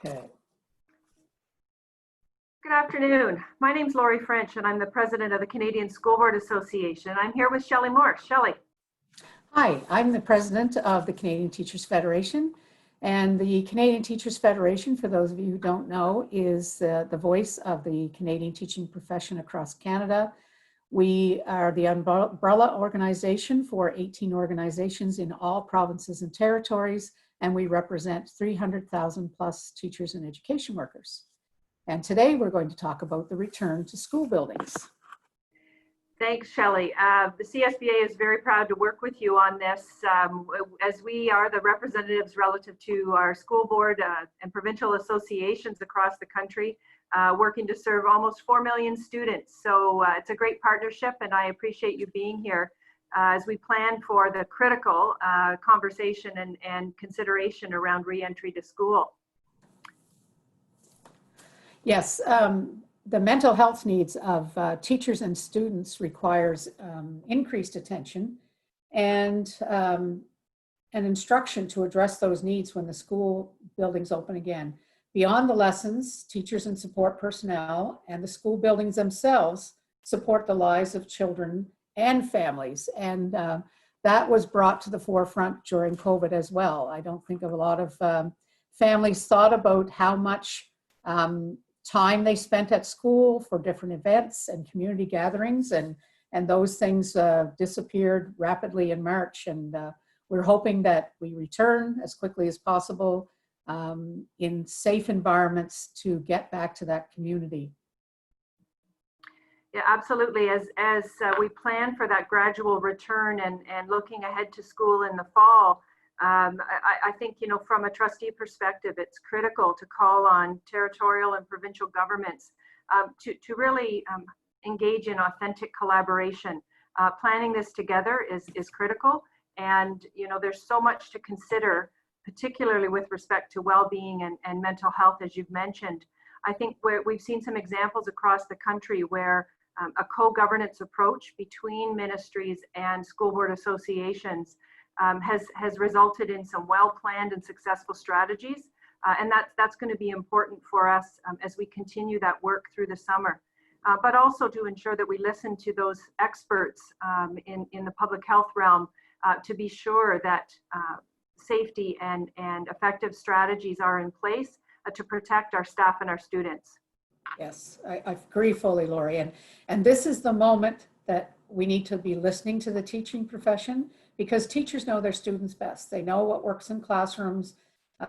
Okay. Good afternoon. My name's Laurie French, and I'm the president of the Canadian School Board Association. I'm here with Shelley Morse. Shelley. Hi, I'm the president of the Canadian Teachers Federation. And the Canadian Teachers Federation, for those of you who don't know, is the voice of the Canadian teaching profession across Canada. We are the umbrella organization for 18 organizations in all provinces and territories, and we represent 300,000 plus teachers and education workers. And today we're going to talk about the return to school buildings. Thanks, Shelley. The CSBA is very proud to work with you on this, as we are the representatives relative to our school board and provincial associations across the country, working to serve almost 4 million students. So it's a great partnership, and I appreciate you being here as we plan for the critical conversation and consideration around re-entry to school. Yes, the mental health needs of teachers and students requires increased attention and an instruction to address those needs when the school buildings open again. Beyond the lessons, teachers and support personnel and the school buildings themselves support the lives of children and families. And that was brought to the forefront during COVID as well. I don't think a lot of families thought about how much time they spent at school for different events and community gatherings, and those things disappeared rapidly in March. And we're hoping that we return as quickly as possible in safe environments to get back to that community. Yeah, absolutely. As we plan for that gradual return and looking ahead to school in the fall, I think, you know, from a trustee perspective, it's critical to call on territorial and provincial governments to really engage in authentic collaboration. Planning this together is critical, and you know, there's so much to consider, particularly with respect to well-being and mental health, as you've mentioned. I think we've seen some examples across the country where a co-governance approach between ministries and school board associations has resulted in some well-planned and successful strategies, and that's going to be important for us as we continue that work through the summer, but also to ensure that we listen to those experts in the public health realm to be sure that safety and effective strategies are in place to protect our staff and our students. Yes, I agree fully, Laurie. And this is the moment that we need to be listening to the teaching profession, because teachers know their students best. They know what works in classrooms.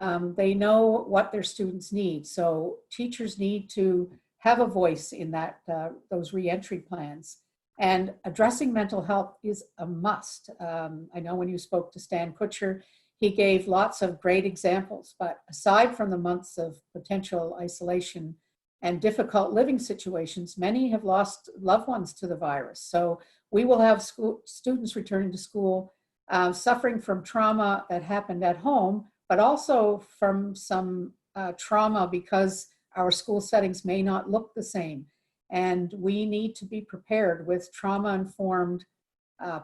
They know what their students need. So teachers need to have a voice in that those reentry plans. And addressing mental health is a must. I know when you spoke to Stan Kutcher, he gave lots of great examples, but aside from the months of potential isolation and difficult living situations, many have lost loved ones to the virus. So we will have students returning to school suffering from trauma that happened at home, but also from some trauma because our school settings may not look the same. And we need to be prepared with trauma-informed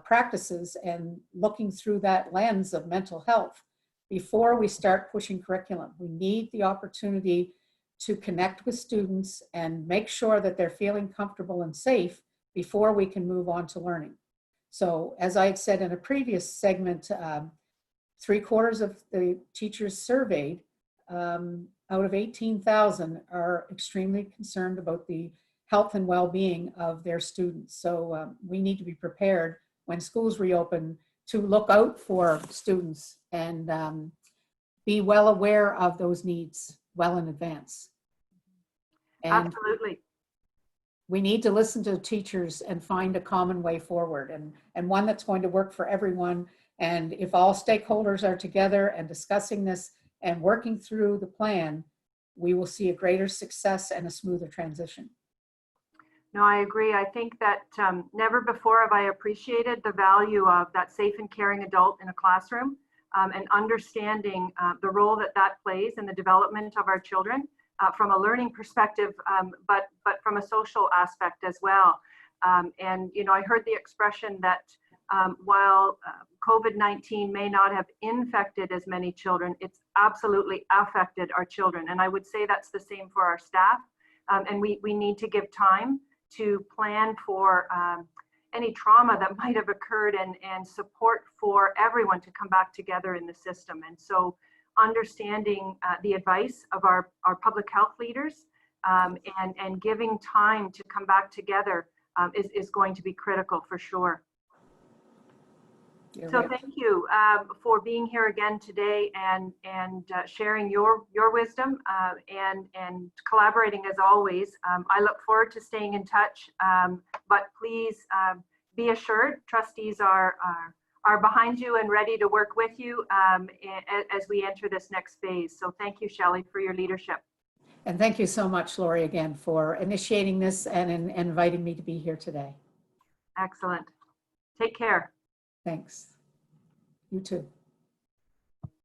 practices and looking through that lens of mental health before we start pushing curriculum. We need the opportunity to connect with students and make sure that they're feeling comfortable and safe before we can move on to learning. So as I had said in a previous segment, 3/4 of the teachers surveyed out of 18,000 are extremely concerned about the health and well-being of their students. So we need to be prepared when schools reopen to look out for students and be well aware of those needs well in advance. And absolutely. We need to listen to teachers and find a common way forward and one that's going to work for everyone. And if all stakeholders are together and discussing this and working through the plan, we will see a greater success and a smoother transition. No, I agree. I think that never before have I appreciated the value of that safe and caring adult in a classroom and understanding the role that plays in the development of our children from a learning perspective, but from a social aspect as well. And, you know, I heard the expression that while COVID-19 may not have infected as many children, it's absolutely affected our children. And I would say that's the same for our staff. And we need to give time to plan for any trauma that might have occurred and support for everyone to come back together in the system. And so understanding the advice of our public health leaders and giving time to come back together is going to be critical for sure. You're So right. thank you for being here again today and sharing your wisdom and collaborating as always. I look forward to staying in touch, but please be assured trustees are behind you and ready to work with you as we enter this next phase. So thank you, Shelley, for your leadership. And thank you so much, Laurie, again, for initiating this and inviting me to be here today. Excellent. Take care. Thanks. You too.